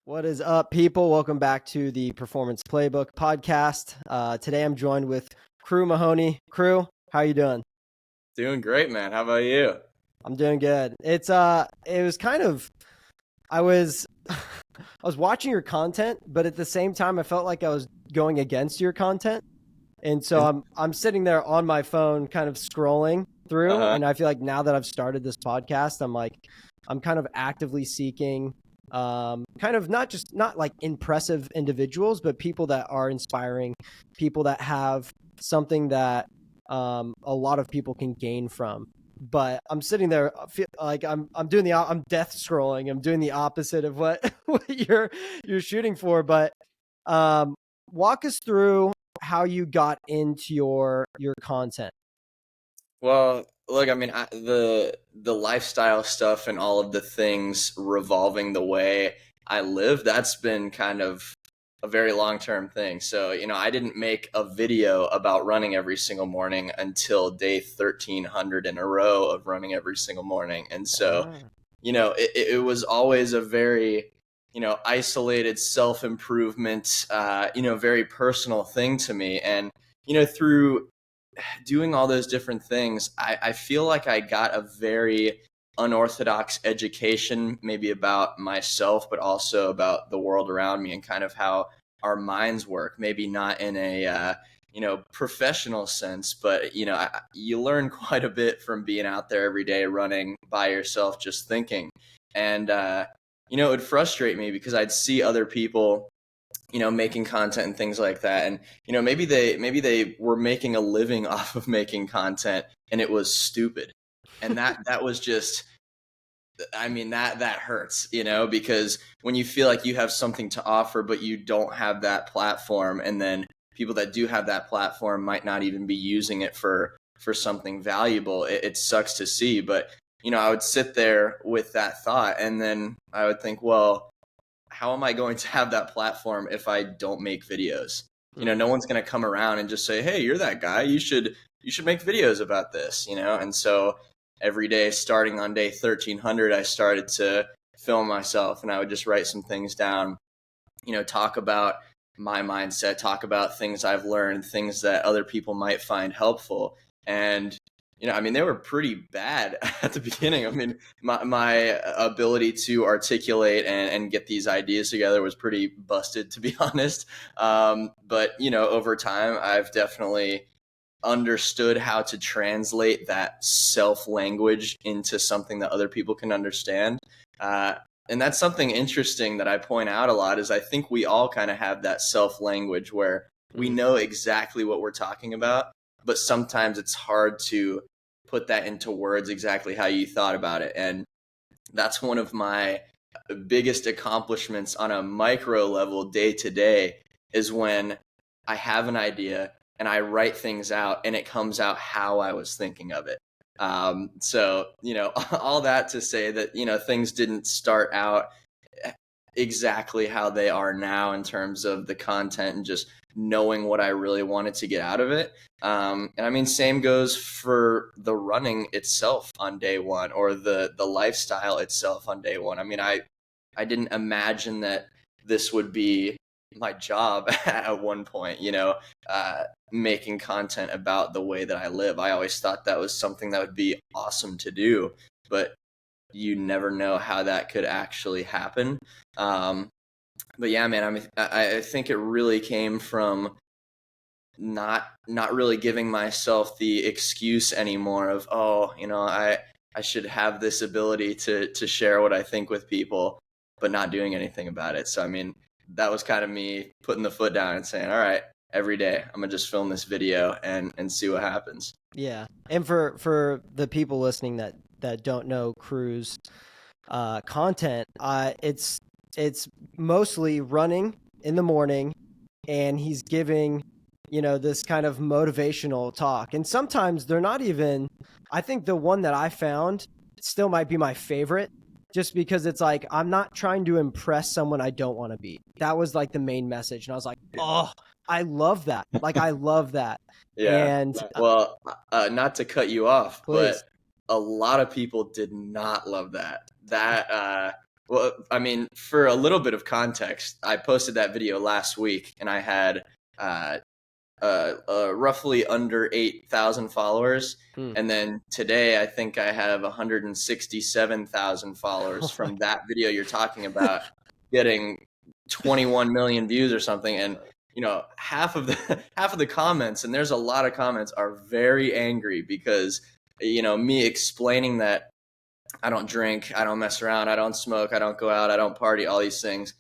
What is up, people? Welcome back to the Performance Playbook podcast. Today I'm joined with Cru Mahoney. Cru, how you doing? Doing great, man. How about you? I'm doing good. It was kind of I was I was watching your content, but at the same time I felt like I was going against your content. And so Is- I'm sitting there on my phone kind of scrolling through, Uh-huh. and I feel like now that I've started this podcast, I'm kind of actively seeking kind of not like impressive individuals, but people that are inspiring, people that have something that a lot of people can gain from. But I'm sitting there, feel like I'm death scrolling. I'm doing the opposite of what what you're shooting for. But um, walk us through how you got into your content. Well, look, I mean, the lifestyle stuff and all of the things revolving the way I live, that's been kind of a very long-term thing. So, I didn't make a video about running every single morning until day 1300 in a row of running every single morning. And so, Ah. it was always a very, isolated self-improvement, very personal thing to me. And, through doing all those different things, I feel like I got a very unorthodox education, maybe about myself, but also about the world around me and kind of how our minds work. Maybe not in a professional sense, but you learn quite a bit from being out there every day, running by yourself, just thinking. And it would frustrate me because I'd see other people making content and things like that, and maybe they were making a living off of making content, and it was stupid. And that was just, I mean, that hurts, because when you feel like you have something to offer but you don't have that platform, and then people that do have that platform might not even be using it for something valuable, it sucks to see. But I would sit there with that thought, and then I would think, well, how am I going to have that platform if I don't make videos? No one's going to come around and just say, "Hey, you're that guy. You should make videos about this." And so every day, starting on day 1300, I started to film myself, and I would just write some things down. Talk about my mindset, talk about things I've learned, things that other people might find helpful, and I mean, they were pretty bad at the beginning. I mean, my ability to articulate and get these ideas together was pretty busted, to be honest. But, over time, I've definitely understood how to translate that self language into something that other people can understand. Uh, and that's something interesting that I point out a lot, is I think we all kind of have that self language where we know exactly what we're talking about, but sometimes it's hard to put that into words exactly how you thought about it. And that's one of my biggest accomplishments on a micro level day to day, is when I have an idea and I write things out and it comes out how I was thinking of it. So, all that to say that, things didn't start out exactly how they are now in terms of the content and just knowing what I really wanted to get out of it. And I mean, same goes for the running itself on day one, or the lifestyle itself on day one. I mean, I didn't imagine that this would be my job at one point, making content about the way that I live. I always thought that was something that would be awesome to do, but you never know how that could actually happen. Um, but yeah, man, I think it really came from not really giving myself the excuse anymore of, oh, I should have this ability to share what I think with people, but not doing anything about it. So I mean, that was kind of me putting the foot down and saying, all right, every day I'm gonna just film this video and see what happens. Yeah, and for the people listening that don't know Cru's content, it's mostly running in the morning, and he's giving this kind of motivational talk, and sometimes they're not even. I think the one that I found still might be my favorite, just because it's like I'm not trying to impress someone I don't want to be. That was like the main message, and I was like, oh, I love that. Like I love that, Yeah. and Well, not to cut you off, but please. a lot of people did not love that. Well, I mean, for a little bit of context, I posted that video last week, and I had uh, roughly under 8,000 followers. Hmm. And then today, I think I have 167,000 followers Oh my. from that video you're talking about, getting 21 million views or something. And half of the half of the comments, and there's a lot of comments, are very angry because me explaining that I don't drink, I don't mess around, I don't smoke, I don't go out, I don't party, all these things.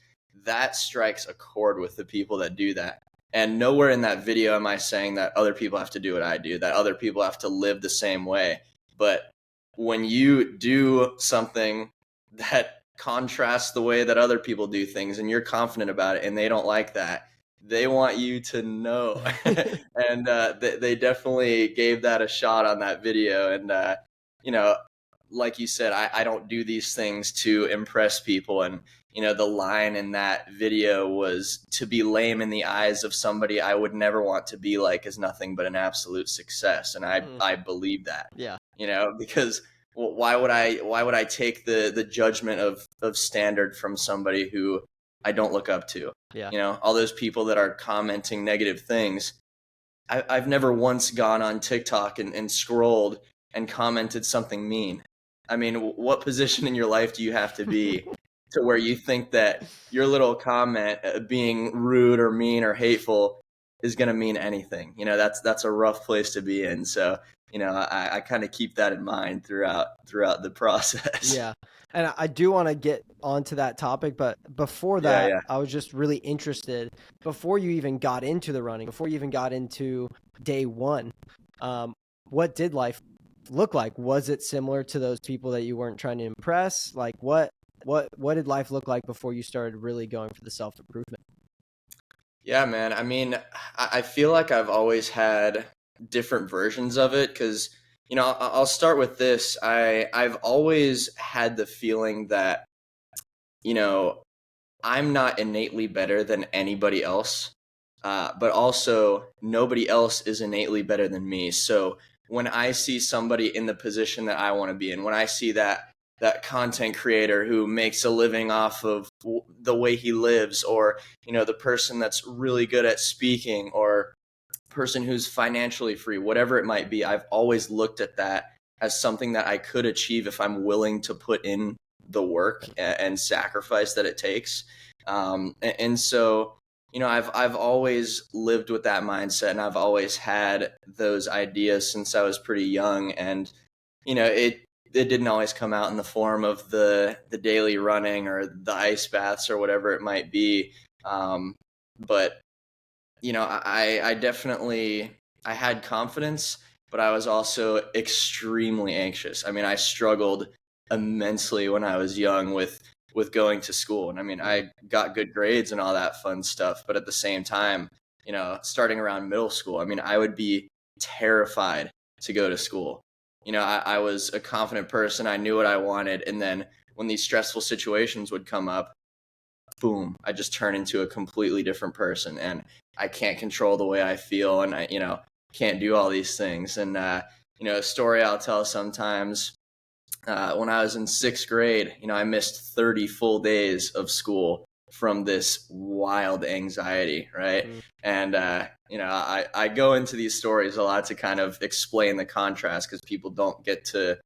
That strikes a chord with the people that do that. And nowhere in that video am I saying that other people have to do what I do, that other people have to live the same way. But when you do something that contrasts the way that other people do things and you're confident about it and they don't like that, they want you to know. And they definitely gave that a shot on that video. And, you know, like you said, I don't do these things to impress people. And, the line in that video was, to be lame in the eyes of somebody I would never want to be like is nothing but an absolute success. And Hmm. I believe that, Yeah. because why would I take the judgment of standard from somebody who I don't look up to? Yeah. All those people that are commenting negative things. I've never once gone on TikTok and scrolled and commented something mean. I mean, what position in your life do you have to be to where you think that your little comment, being rude or mean or hateful, is going to mean anything? That's a rough place to be in. So, I kind of keep that in mind throughout the process. Yeah. And I do want to get onto that topic, but before Yeah, that, yeah. I was just really interested, before you even got into the running, before you even got into day one, um, what did life look like? Was it similar to those people that you weren't trying to impress? Like what did life look like before you started really going for the self-improvement? Yeah, man. I mean, I feel like I've always had different versions of it because, I'll start with this. I've always had the feeling that, you know, I'm not innately better than anybody else, but also nobody else is innately better than me. So when I see somebody in the position that I want to be in, when I see that content creator who makes a living off of the way he lives, or the person that's really good at speaking, or person who's financially free, whatever it might be, I've always looked at that as something that I could achieve if I'm willing to put in the work and sacrifice that it takes. And so, I've always lived with that mindset, and I've always had those ideas since I was pretty young. And it didn't always come out in the form of the daily running or the ice baths or whatever it might be. But I definitely, I had confidence, but I was also extremely anxious. I mean, I struggled immensely when I was young with going to school. And I mean, Mm. I got good grades and all that fun stuff, but at the same time, starting around middle school, I mean, I would be terrified to go to school. I was a confident person. I knew what I wanted, and then when these stressful situations would come up, boom, I just turn into a completely different person, and I can't control the way I feel, and I, can't do all these things. And, a story I'll tell sometimes, when I was in sixth grade, I missed 30 full days of school from this wild anxiety, right? Mm. And, I go into these stories a lot to kind of explain the contrast, because people don't get to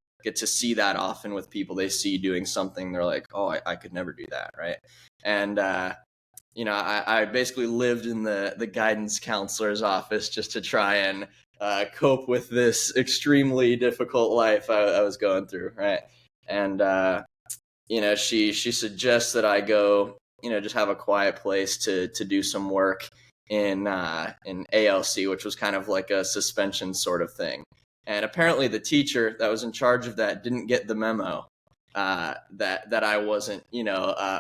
see that often with people. They see doing something, they're like, oh, I could never do that, right? And I basically lived in the guidance counselor's office just to try and cope with this extremely difficult life I was going through, right? And she suggests that I go, just have a quiet place to do some work in ALC, which was kind of like a suspension sort of thing. And apparently, the teacher that was in charge of that didn't get the memo, that I wasn't,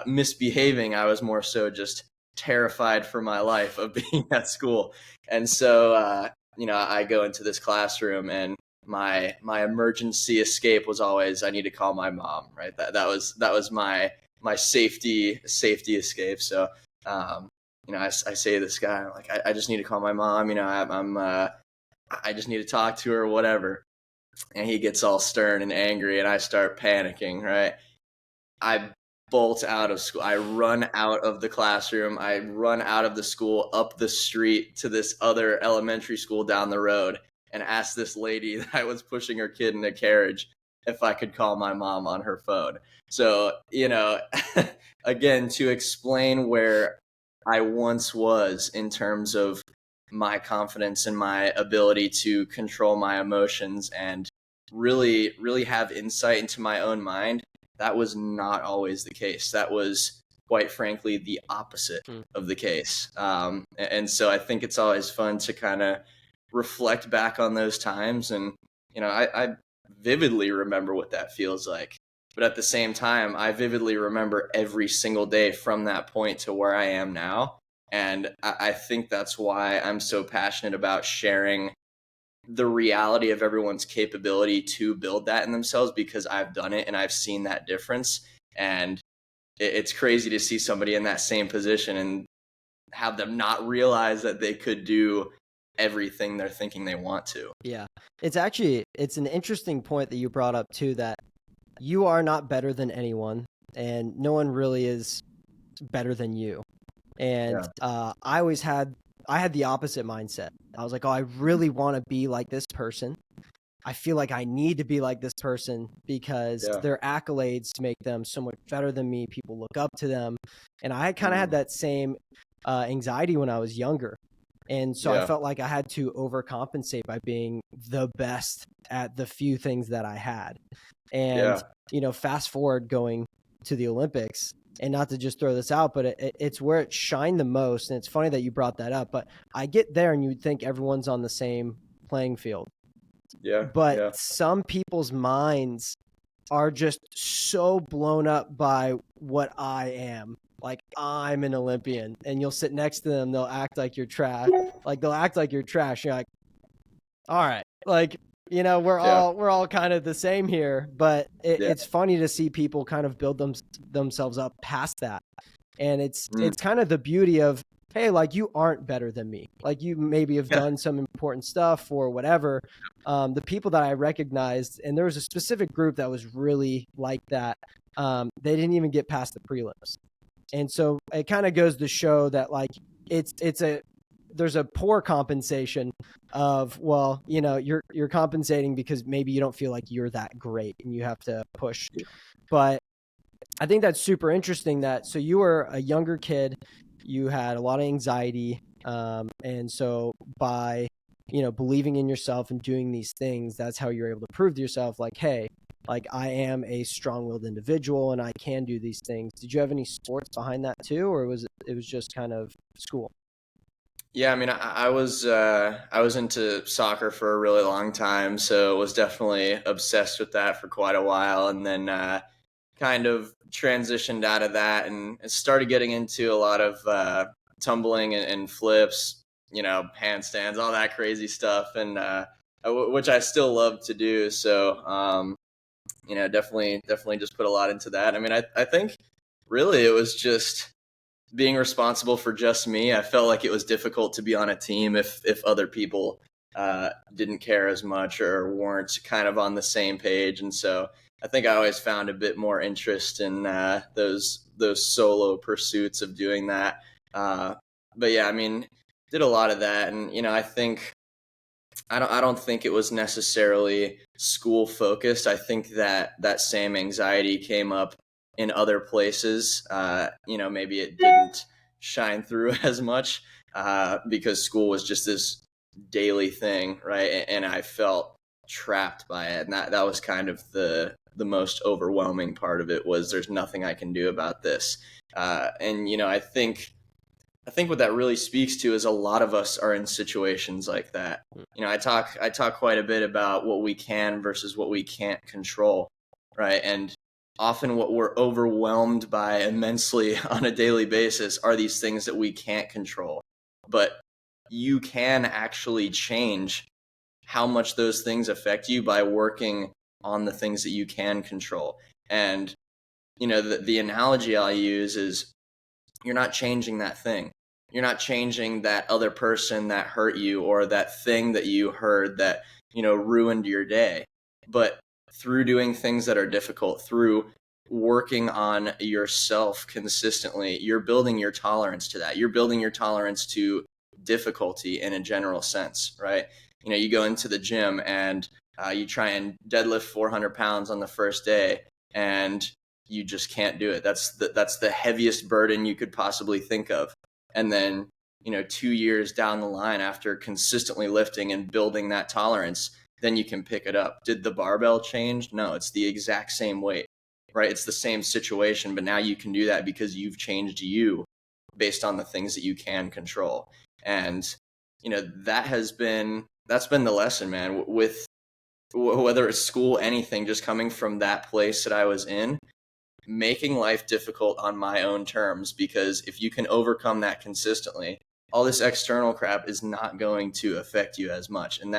misbehaving. I was more so just terrified for my life of being at school. And so, I go into this classroom, and my emergency escape was always, I need to call my mom, right? That was my safety escape. So, I say to this guy, I'm like, I just need to call my mom. I just need to talk to her, or whatever. And he gets all stern and angry, and I start panicking, right? I bolt out of school. I run out of the classroom. I run out of the school up the street to this other elementary school down the road and ask this lady that was pushing her kid in a carriage if I could call my mom on her phone. So, again, to explain where I once was in terms of my confidence and my ability to control my emotions and really, really have insight into my own mind, that was not always the case. That was, quite frankly, the opposite of the case. And so I think it's always fun to kind of reflect back on those times. And, I vividly remember what that feels like. But at the same time, I vividly remember every single day from that point to where I am now. And I think that's why I'm so passionate about sharing the reality of everyone's capability to build that in themselves, because I've done it and I've seen that difference. And it's crazy to see somebody in that same position and have them not realize that they could do everything they're thinking they want to. Yeah. It's an interesting point that you brought up too, that you are not better than anyone and no one really is better than you. And I had the opposite mindset. I was like, oh, I really want to be like this person. I feel like I need to be like this person because their accolades make them so much better than me. People look up to them. And I kind of had that same anxiety when I was younger. And so I felt like I had to overcompensate by being the best at the few things that I had. And, fast forward going to the Olympics, and not to just throw this out, but it's where it shined the most. And it's funny that you brought that up, but I get there and you'd think everyone's on the same playing field. But some people's minds are just so blown up by what I am. Like, I'm an Olympian, and you'll sit next to them. They'll act like you're trash. They'll act like you're trash. You're like, all right. We're all kind of the same here, but it's funny to see people kind of build themselves up past that. And it's kind of the beauty of, hey, you aren't better than me. You maybe have done some important stuff or whatever. The people that I recognized, and there was a specific group that was really like that. They didn't even get past the prelims. And so it kind of goes to show that there's a poor compensation of, you're compensating because maybe you don't feel like you're that great and you have to push. But I think that's super interesting so you were a younger kid, you had a lot of anxiety. And so by, believing in yourself and doing these things, that's how you're able to prove to yourself, hey, I am a strong-willed individual and I can do these things. Did you have any sports behind that too, or was it just kind of school? Yeah, I mean, I was into soccer for a really long time, so was definitely obsessed with that for quite a while, and then kind of transitioned out of that and started getting into a lot of tumbling and flips, handstands, all that crazy stuff, and which I still love to do. So, definitely just put a lot into that. I mean, I think really it was just being responsible for just me. I felt like it was difficult to be on a team if other people didn't care as much or weren't kind of on the same page. And so I think I always found a bit more interest in those solo pursuits of doing that. But yeah, I mean, did a lot of that, and I think I don't think it was necessarily school focused. I think that same anxiety came up in other places. Maybe it didn't shine through as much because school was just this daily thing, right? And I felt trapped by it, and that was kind of the most overwhelming part of it, was there's nothing I can do about this. And I think what that really speaks to is a lot of us are in situations like that. I talk quite a bit about what we can versus what we can't control, right? And often what we're overwhelmed by immensely on a daily basis are these things that we can't control. But you can actually change how much those things affect you by working on the things that you can control. And the analogy I'll use is, you're not changing that thing. You're not changing that other person that hurt you or that thing that you heard that, ruined your day. But through doing things that are difficult, through working on yourself consistently, you're building your tolerance to that. You're building your tolerance to difficulty in a general sense, right? You go into the gym and you try and deadlift 400 pounds on the first day, and you just can't do it. That's the heaviest burden you could possibly think of. And then, 2 years down the line, after consistently lifting and building that tolerance, then you can pick it up. Did the barbell change? No, it's the exact same weight, right? It's the same situation, but now you can do that because you've changed you based on the things that you can control. And, that's been the lesson, man, with whether it's school, anything, just coming from that place that I was in, making life difficult on my own terms, because if you can overcome that consistently, all this external crap is not going to affect you as much. And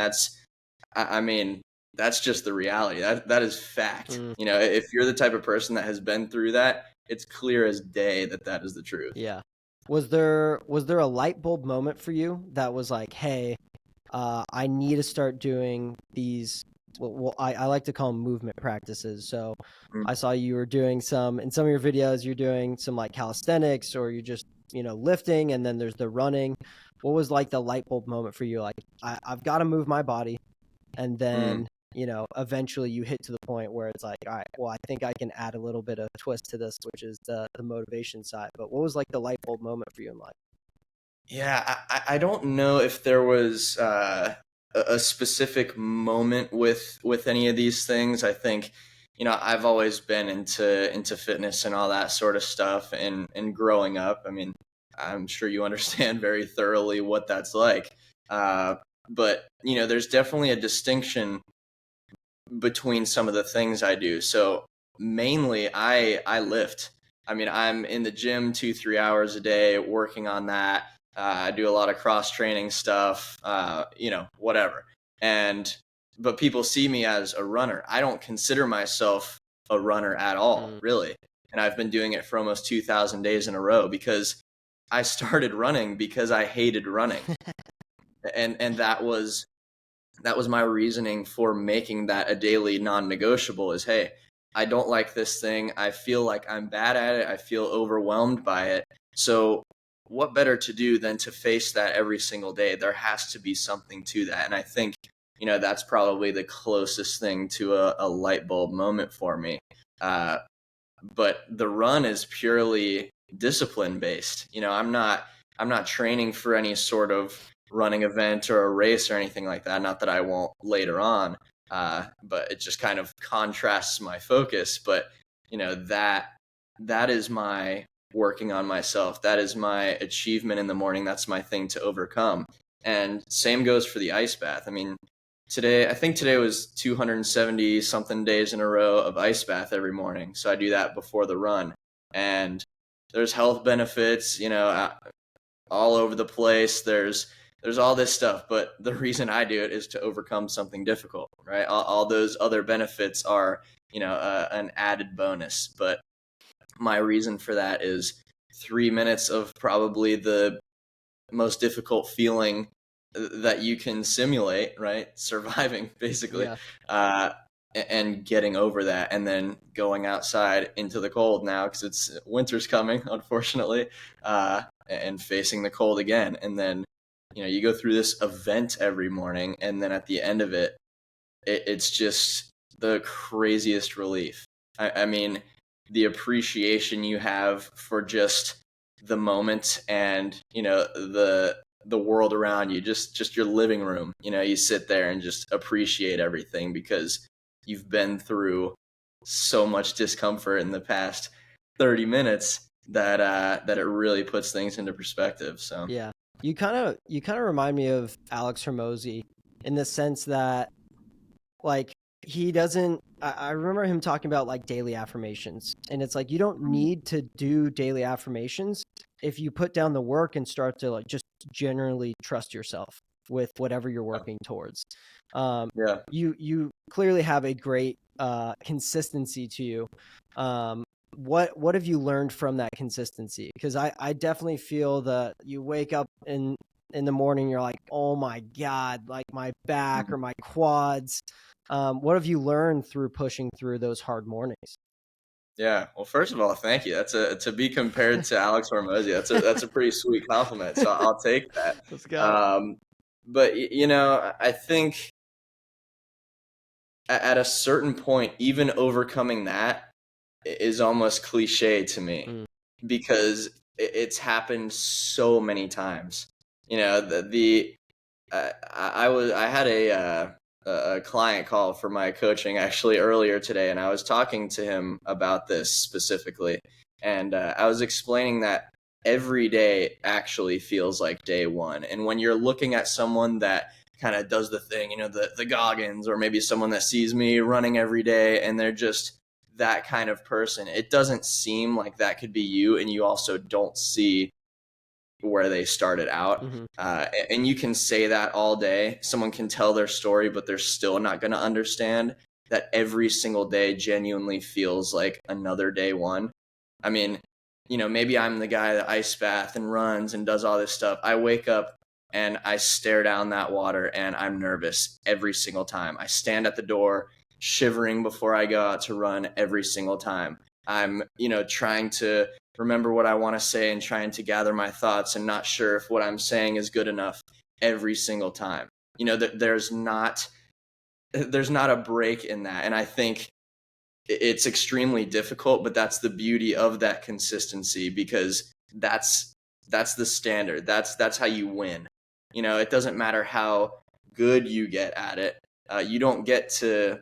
I mean, that's just the reality. That is fact. If you're the type of person that has been through that, it's clear as day that is the truth. Yeah. Was there a light bulb moment for you that was like, hey, I need to start doing these, well, I like to call them movement practices. So I saw you were doing in some of your videos, you're doing some like calisthenics, or you're just, lifting, and then there's the running. What was like the light bulb moment for you? Like, I've got to move my body. And then, eventually you hit to the point where it's like, all right, well, I think I can add a little bit of twist to this, which is the motivation side. But what was like the light bulb moment for you in life? Yeah, I don't know if there was a specific moment with any of these things. I think, I've always been into fitness and all that sort of stuff, and growing up, I mean, I'm sure you understand very thoroughly what that's like. But there's definitely a distinction between some of the things I do. So mainly, I lift. I mean, I'm in the gym 2-3 hours a day working on that. I do a lot of cross training stuff, whatever. But people see me as a runner. I don't consider myself a runner at all, really. And I've been doing it for almost 2,000 days in a row, because I started running because I hated running. And that was my reasoning for making that a daily non-negotiable, is, hey, I don't like this thing. I feel like I'm bad at it. I feel overwhelmed by it. So what better to do than to face that every single day? There has to be something to that. And I think, that's probably the closest thing to a light bulb moment for me. But the run is purely discipline based. I'm not training for any sort of running event or a race or anything like that. Not that I won't later on, but it just kind of contrasts my focus. But that is my working on myself. That is my achievement in the morning. That's my thing to overcome. And same goes for the ice bath. I mean, I think today was 270 something days in a row of ice bath every morning. So I do that before the run. And there's health benefits, all over the place. There's all this stuff, but the reason I do it is to overcome something difficult, right? All those other benefits are, an added bonus. But my reason for that is 3 minutes of probably the most difficult feeling that you can simulate, right? Surviving, basically. Yeah. And getting over that, and then going outside into the cold now, because it's winter's coming, unfortunately, and facing the cold again. And then, you go through this event every morning, and then at the end of it, it's just the craziest relief. I mean, the appreciation you have for just the moment, and, the world around you, just your living room. You sit there and just appreciate everything, because you've been through so much discomfort in the past 30 minutes that it really puts things into perspective. So yeah, you kind of remind me of Alex Hormozy in the sense that, like, he doesn't, I remember him talking about like daily affirmations, and it's like, you don't need to do daily affirmations if you put down the work and start to like just generally trust yourself with whatever you're working towards. yeah. You clearly have a great consistency to you. What have you learned from that consistency? Because I definitely feel that you wake up in the morning, you're like, oh my God, like my back or my quads. What have you learned through pushing through those hard mornings? Yeah. Well, first of all, thank you. To be compared to Alex Hormozy. That's a pretty sweet compliment. So I'll take that. Let's go. Um, but you know, I think at a certain point, even overcoming that is almost cliche to me Mm. because it's happened so many times. You know, I had a client call for my coaching actually earlier today, and I was talking to him about this specifically, and I was explaining that every day actually feels like day one, and when you're looking at someone that kind of does the thing, you know, the Goggins, or maybe someone that sees me running every day, and they're just that kind of person, it doesn't seem like that could be you, and you also don't see where they started out. Hmm. And you can say that all day. Someone can tell their story, but they're still not going to understand that every single day genuinely feels like another day one. I mean, you know, maybe I'm the guy that ice bath and runs and does all this stuff. I wake up and I stare down that water and I'm nervous every single time. I stand at the door shivering before I go out to run every single time. I'm, you know, trying to remember what I want to say and trying to gather my thoughts and not sure if what I'm saying is good enough every single time. You know, there's not a break in that. And I think it's extremely difficult, but that's the beauty of that consistency because that's the standard. That's how you win. You know, it doesn't matter how good you get at it. You don't get to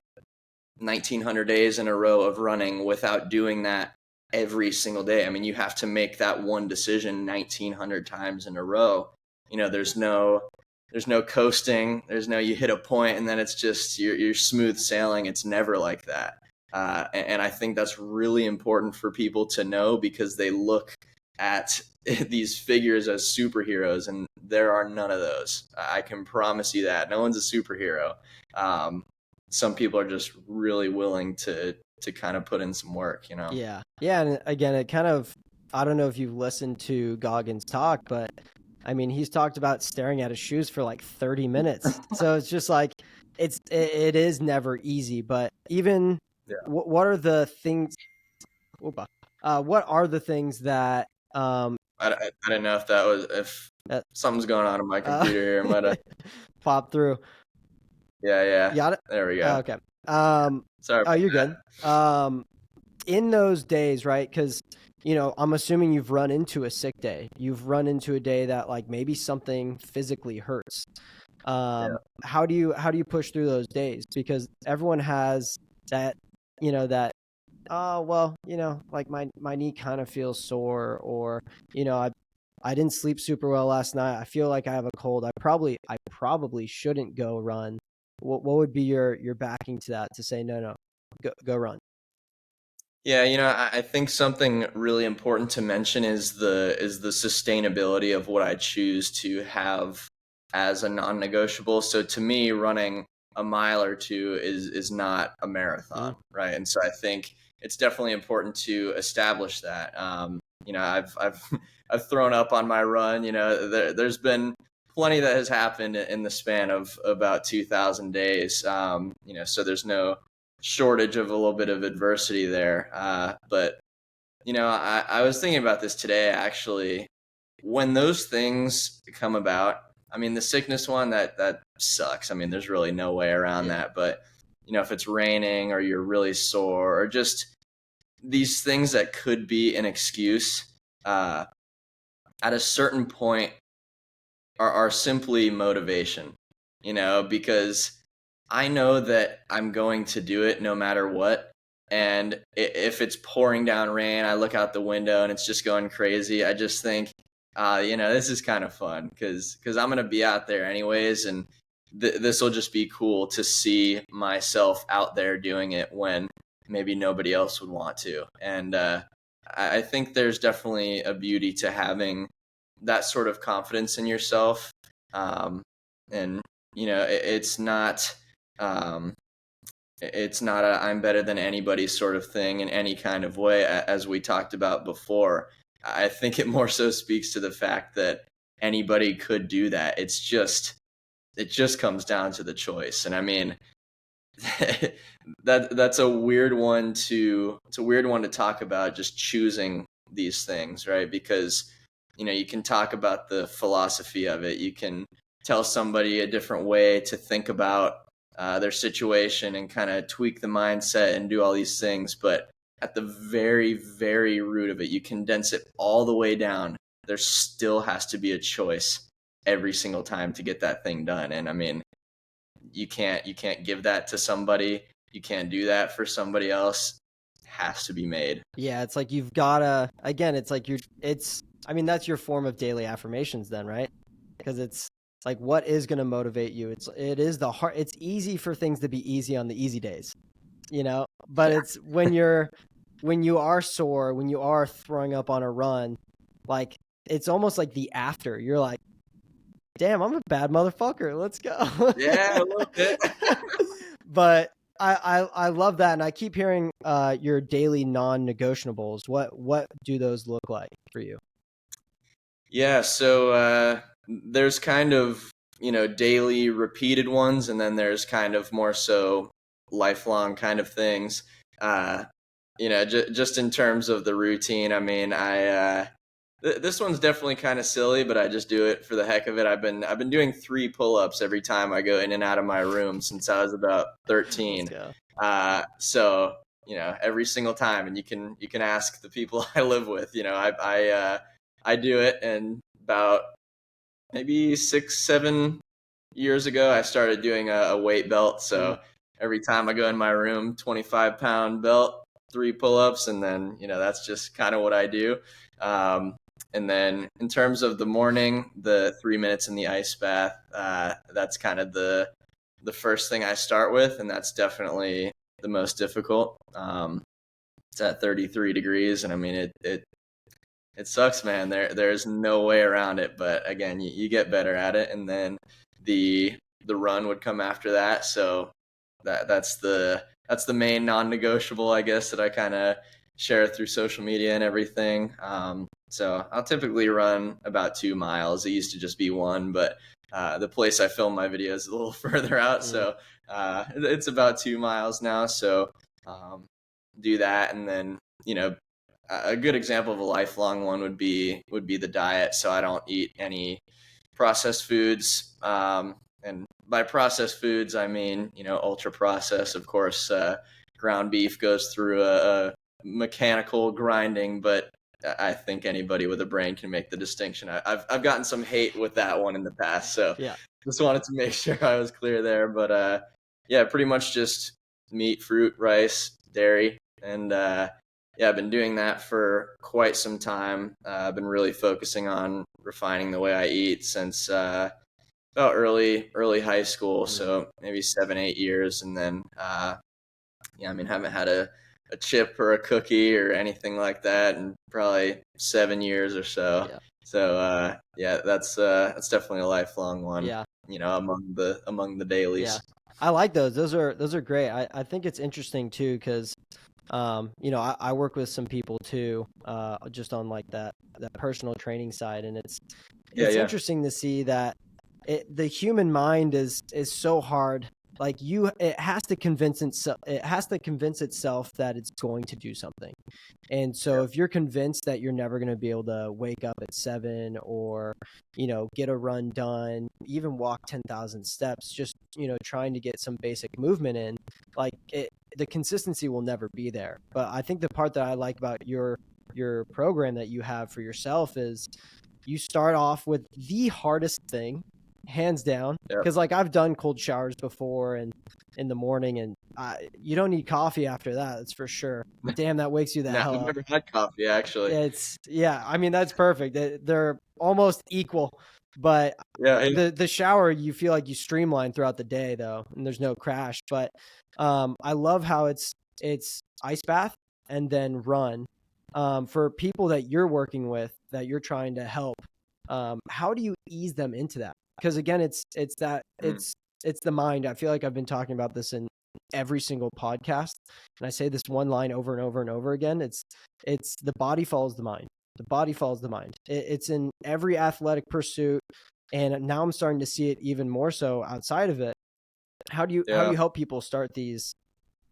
1900 days in a row of running without doing that every single day. I mean, you have to make that one decision 1900 times in a row. You know, there's no coasting. There's no you hit a point and then it's just you're smooth sailing. It's never like that. And I think that's really important for people to know because they look at these figures as superheroes, and there are none of those. I can promise you that no one's a superhero. Some people are just really willing to kind of put in some work, you know. Yeah. Yeah. And again, it kind of, I don't know if you've listened to Goggins talk, but I mean, he's talked about staring at his shoes for like 30 minutes. So it's just like, it is never easy, but even Yeah. what are the things, what are the things that, I didn't know if that was if that, something's going on in my uh, computer here. Might have. pop through? Yeah. Got it? There we Oh, go. okay. Um, Sorry oh, about you're that. good. In those days, right? Because I'm assuming you've run into a sick day. You've run into a day that like maybe something physically hurts. Yeah. How do you push through those days? Because everyone has that, that, oh well, like my knee kind of feels sore, or I didn't sleep super well last night. I feel like I have a cold. I probably shouldn't go run. What would be your backing to that, to say no, go run? Yeah, you know, I think something really important to mention is the sustainability of what I choose to have as a non-negotiable. So to me, running a mile or two is not a Mm. marathon, right? And so I think it's definitely important to establish that. You know, I've I've thrown up on my run. You know, there's been plenty that has happened in the span of about 2,000 days. You know, so there's no shortage of a little bit of adversity there. But you know, I was thinking about this today actually. When those things come about, I mean, the sickness one that sucks. I mean, there's really no way around Yeah. that. But you know, if it's raining or you're really sore or just these things that could be an excuse, uh, at a certain point are simply motivation. You know, because I know that I'm going to do it no matter what. And if it's pouring down rain, I look out the window and it's just going crazy. I just think, you know, this is kind of fun because I'm going to be out there anyways. And this will just be cool to see myself out there doing it when maybe nobody else would want to. And I think there's definitely a beauty to having that sort of confidence in yourself. Um, and, you know, um, it's not a I'm better than anybody sort of thing in any kind of way, as we talked about before. I think it more so speaks to the fact that anybody could do that. It just comes down to the choice. And I mean, That's a weird one to talk about, just choosing these things, right? Because you can talk about the philosophy of it. You can tell somebody a different way to think about their situation and kind of tweak the mindset and do all these things, but at the very, very root of it, you condense it all the way down. There still has to be a choice every single time to get that thing done. And I mean, you can't give that to somebody. You can't do that for somebody else. It has to be made. Yeah, it's like you've gotta, again, it's like I mean, that's your form of daily affirmations then, right? Because it's like, what is going to motivate you? It is the hard, it's easy for things to be easy on the easy days, but Yeah. it's when you are sore, when you are throwing up on a run, like, it's almost like the after. You're like, damn, I'm a bad motherfucker. Let's go. Yeah, a little bit. But I love that, and I keep hearing your daily non-negotiables. What do those look like for you? Yeah, so there's kind of, daily repeated ones, and then there's kind of more so lifelong kind of things. Uh, just in terms of the routine, I mean, this one's definitely kind of silly, but I just do it for the heck of it. I've been doing 3 pull-ups every time I go in and out of my room since I was about Let's 13. go. So every single time, and you can ask the people I live with. I do it, and about maybe 6, 7 years ago, I started doing a weight belt. Mm, So every time I go in my room, 25-pound belt, 3 pull-ups, and then that's just kind of what I do. And then in terms of the morning, the 3 minutes in the ice bath, that's kind of the first thing I start with, and that's definitely the most difficult. It's at 33 degrees, and I mean it sucks, man. There's no way around it. But again, you get better at it, and then the run would come after that. So that's the main non-negotiable, I guess, that I kind of share through social media and everything. So I'll typically run about 2 miles. It used to just be one, but the place I film my videos is a little further out, mm, so it's about 2 miles now. So um, do that, and then a good example of a lifelong one would be the diet. So I don't eat any processed foods. And by processed foods, I mean ultra processed. Of course, ground beef goes through a mechanical grinding, but I think anybody with a brain can make the distinction. I've gotten some hate with that one in the past, so yeah. just wanted to make sure I was clear there. But yeah, pretty much just meat, fruit, rice, dairy, and yeah, I've been doing that for quite some time. I've been really focusing on refining the way I eat since about early high school, Mm, so maybe 7, 8 years, and then yeah, I mean, haven't had a chip or a cookie or anything like that in probably 7 years or so. yeah. So yeah, that's definitely a lifelong one. Yeah. Among the Yeah. dailies. I like those. Those are great. I think it's interesting too, because I work with some people too, just on like that personal training side, and Yeah, it's yeah, interesting to see that the human mind is so hard. Like, it has to convince itself. It has to convince itself that it's going to do something. And so yeah, if you're convinced that you're never going to be able to wake up at 7, or, get a run done, even walk 10,000 steps, just, trying to get some basic movement in, like, the consistency will never be there. But I think the part that I like about your program that you have for yourself is you start off with the hardest thing, hands down. yeah. Because, like, I've done cold showers before, and in the morning, and you don't need coffee after that. That's for sure. Damn, that wakes you the No, hell I've up. never had coffee actually. Yeah. I mean, that's perfect. They're almost equal, but Yeah, yeah. the shower, you feel like you streamline throughout the day though, and there's no crash. But I love how it's ice bath and then run. For people that you're working with, that you're trying to help, how do you ease them into that? Because again, Mm, it's the mind. I feel like I've been talking about this in every single podcast, and I say this one line over and over and over again. It's the body follows the mind. The body follows the mind. It's in every athletic pursuit, and now I'm starting to see it even more so outside of it. how do Yeah. you help people start these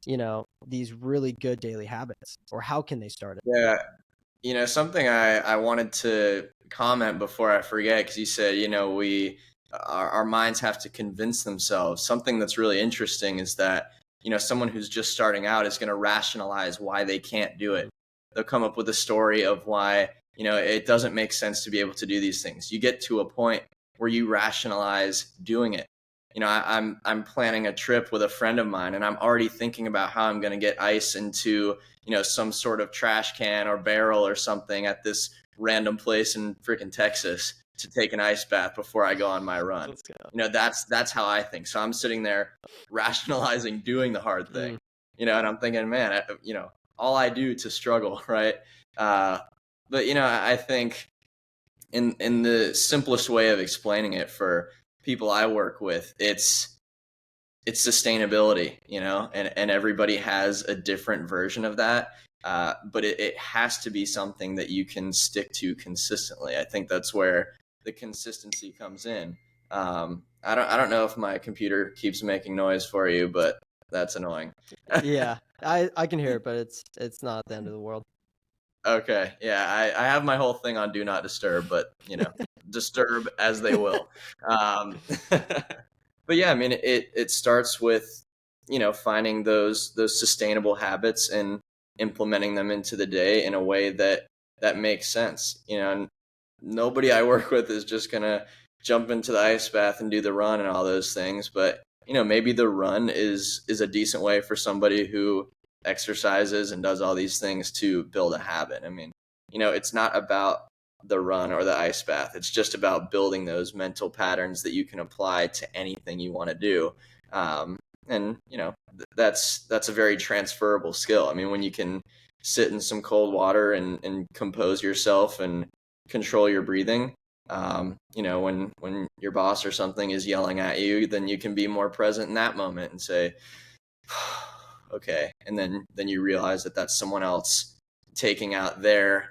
really good daily habits, or how can they start it? Yeah. Something I wanted to comment before I forget, because you said, our minds have to convince themselves. Something that's really interesting is that, someone who's just starting out is going to rationalize why they can't do it. They'll come up with a story of why, it doesn't make sense to be able to do these things. You get to a point where you rationalize doing it. I'm planning a trip with a friend of mine, and I'm already thinking about how I'm going to get ice into some sort of trash can or barrel or something at this random place in freaking Texas to take an ice bath before I go on my run. Let's go. That's how I think. So I'm sitting there rationalizing doing the hard thing, Mm. and I'm thinking, man, all I do to struggle, right? But I think in the simplest way of explaining it for people I work with, it's sustainability, and everybody has a different version of that. But it has to be something that you can stick to consistently. I think that's where the consistency comes in. I don't know if my computer keeps making noise for you, but that's annoying. Yeah, I can hear it, but it's not the end of the world. Okay, yeah, I have my whole thing on do not disturb, but disturb as they will. But yeah, I mean, it starts with finding those sustainable habits and implementing them into the day in a way that makes sense. And nobody I work with is just gonna jump into the ice bath and do the run and all those things, but maybe the run is a decent way for somebody who exercises and does all these things to build a habit. I mean, it's not about the run or the ice bath. It's just about building those mental patterns that you can apply to anything you want to do. And that's a very transferable skill. I mean, when you can sit in some cold water and compose yourself and control your breathing, when your boss or something is yelling at you, then you can be more present in that moment and say, okay, and then you realize that that's someone else taking out their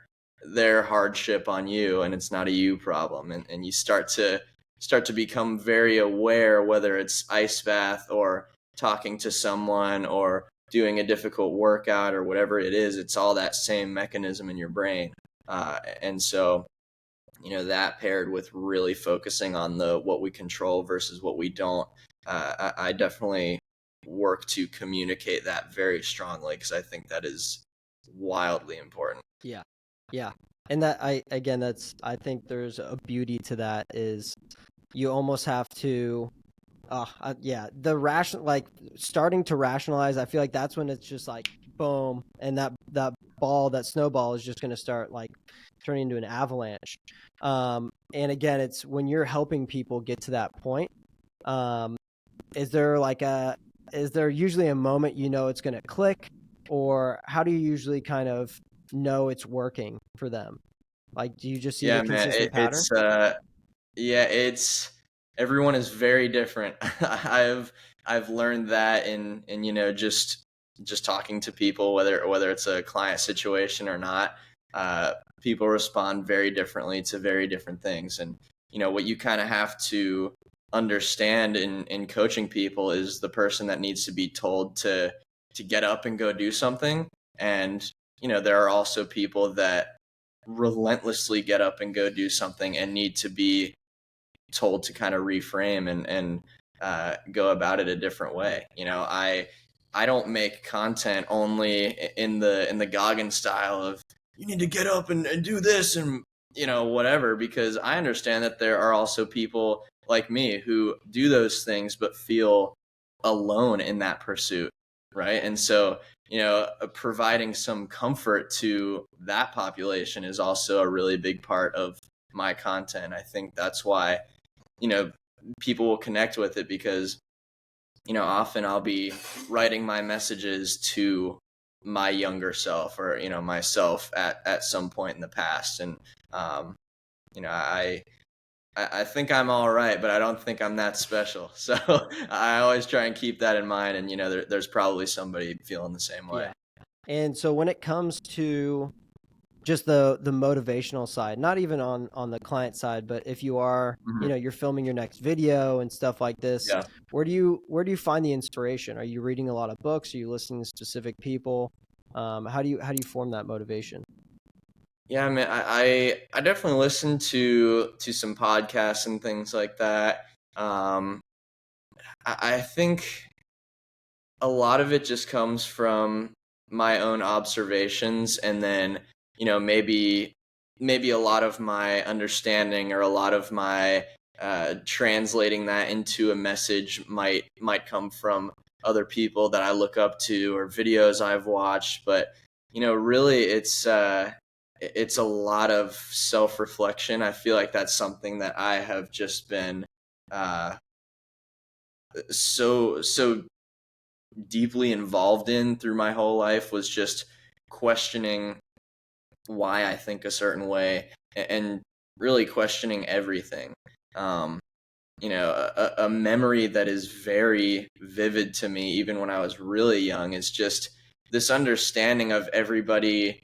hardship on you, and it's not a you problem, and you start to become very aware, whether it's ice bath or talking to someone or doing a difficult workout or whatever it is. It's all that same mechanism in your brain. And so that paired with really focusing on the what we control versus what we don't, I definitely work to communicate that very strongly, because I think that is wildly important. Yeah, yeah, and I think there's a beauty to that, is you almost have to, yeah, the ration like starting to rationalize. I feel like that's when it's just like boom, and that snowball is just going to start like turning into an avalanche. And again, it's when you're helping people get to that point. Um, is there usually a moment it's going to click, or how do you usually kind of know it's working for them? Like, do you just see the Yeah, man, consistent pattern? it's everyone is very different. I've learned that in just talking to people, whether it's a client situation or not. People respond very differently to very different things, and what you kind of have to understand in coaching people is the person that needs to be told to get up and go do something. And there are also people that relentlessly get up and go do something and need to be told to kind of reframe and go about it a different way. I don't make content only in the Goggin style of you need to get up and do this and whatever, because I understand that there are also people like me who do those things but feel alone in that pursuit, right? And so providing some comfort to that population is also a really big part of my content. I think that's why people will connect with it, because often I'll be writing my messages to my younger self, or myself at some point in the past. And um, I think I'm all right, but I don't think I'm that special. So I always try and keep that in mind. And there's probably somebody feeling the same way. Yeah. And so when it comes to just the motivational side, not even on the client side, but if you are, Mhm. you're filming your next video and stuff like this, Yeah. where do you find the inspiration? Are you reading a lot of books? Are you listening to specific people? How do you form that motivation? Yeah, I mean, I definitely listen to some podcasts and things like that. Um, I think a lot of it just comes from my own observations, and then maybe a lot of my understanding or a lot of my translating that into a message might come from other people that I look up to or videos I've watched. But really, it's a lot of self reflection. I feel like that's something that I have just been uh, so deeply involved in through my whole life, was just questioning why I think a certain way, and really questioning everything. Um, a memory that is very vivid to me, even when I was really young, is just this understanding of everybody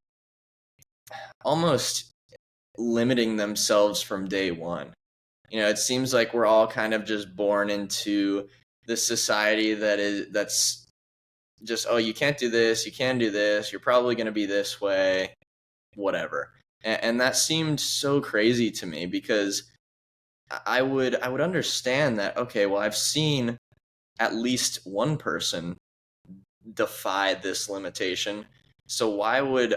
almost limiting themselves from day one. It seems like we're all kind of just born into this society that's just, oh, you can't do this, you can do this, you're probably going to be this way, whatever. And that seemed so crazy to me, because I would understand that, okay, well, I've seen at least one person defy this limitation, so why would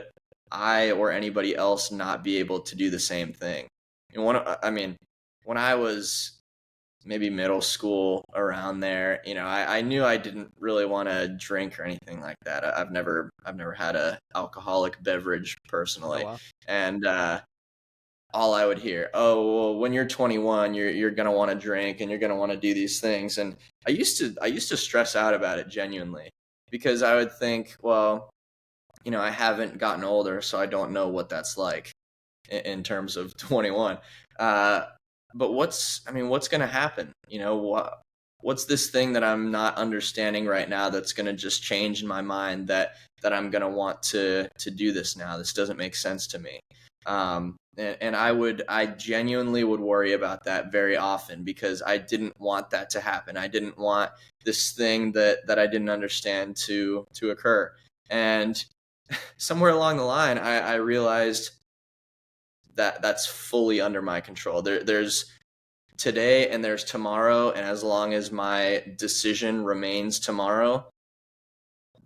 I or anybody else not be able to do the same thing? I mean, when I was maybe middle school, around there, I knew I didn't really want to drink or anything like that. I've never had a alcoholic beverage Oh personally. wow. And all I would hear, oh, well, when you're 21, you're gonna want to drink and you're gonna want to do these things. And I used to stress out about it genuinely, because I would think, well, I haven't gotten older, so I don't know what that's like in terms of 21. Uh, but what's going to happen? What's this thing that I'm not understanding right now that's going to just change in my mind, that I'm going to want to do this now? This doesn't make sense to me. And I genuinely would worry about that very often, because I didn't want that to happen. I didn't want this thing that I didn't understand to occur. And somewhere along the line, I realized that that's fully under my control. There's today and there's tomorrow, and as long as my decision remains tomorrow,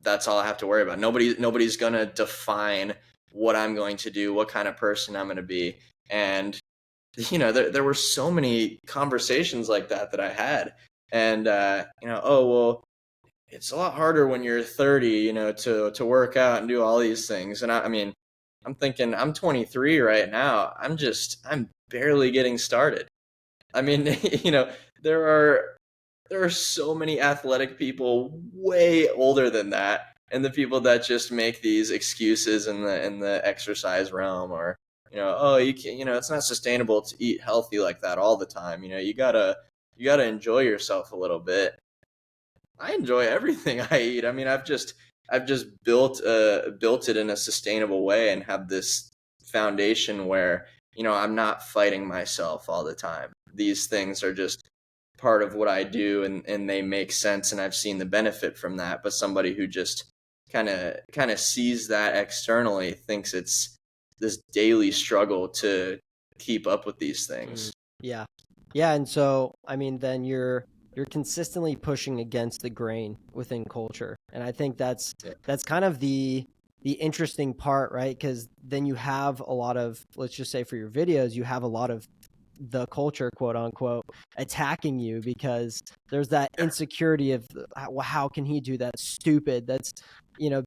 that's all I have to worry about. Nobody's gonna define what I'm going to do, what kind of person I'm gonna be. And there were so many conversations like that I had. And oh, well, it's a lot harder when you're 30, to work out and do all these things. And I mean, I'm thinking, I'm 23 right now. I'm barely getting started. I mean, there are there are so many athletic people way older than that, and the people that just make these excuses in the exercise realm, or oh, you can, it's not sustainable to eat healthy like that all the time. You gotta enjoy yourself a little bit. I enjoy everything I eat. I mean, I've just built it in a sustainable way, and have this foundation where I'm not fighting myself all the time. These things are just part of what I do, and they make sense, and I've seen the benefit from that. But somebody who just kind of sees that externally thinks it's this daily struggle to keep up with these Mm, things. yeah. Yeah, and so I mean then you're consistently pushing against the grain within culture. And I think Yeah. that's kind of the interesting part, right? Cuz then you have a lot of, let's just say for your videos, you have a lot of the culture, quote unquote, attacking you, because there's that insecurity of how can he do that? Stupid. That's,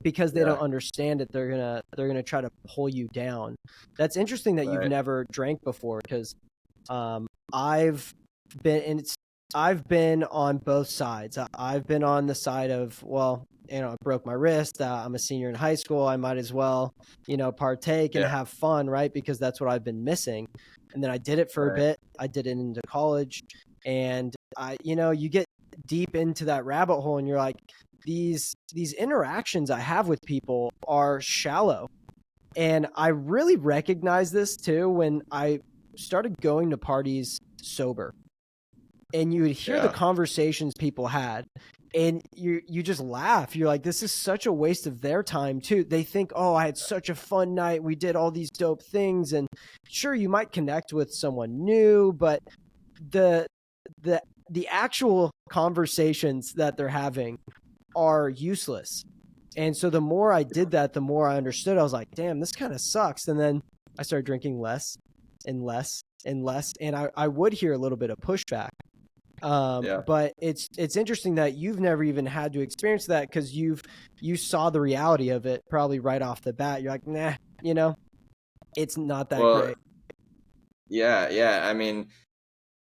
because they don't Yeah. understand it, they're gonna try to pull you down. That's interesting that you've Right. never drank before, because I've been and it's I've been on both sides. I've been on the side of, well, I broke my wrist. I'm a senior in high school. I might as well, partake and Yeah. have fun, right? Because that's what I've been missing. And then I did it for a Right. bit. I did it into college, and you get deep into that rabbit hole, and you're like, these interactions I have with people are shallow, And I really recognized this too when I started going to parties sober. And you would hear the Yeah. conversations people had, and you just laugh. You're like, this is such a waste of their time too. They think, oh, I had such a fun night. We did all these dope things. And sure, you might connect with someone new, but the the the actual conversations that they're having are useless. And so the more I did that, the more I understood. I was like, damn, this kind of sucks. And then I started drinking less and less and less. And I would hear a little bit of pushback. Yeah. But it's interesting that you've never even had to experience that, because you saw the reality of it probably right off the bat. You're like, nah, it's not that Well, great. yeah. I mean,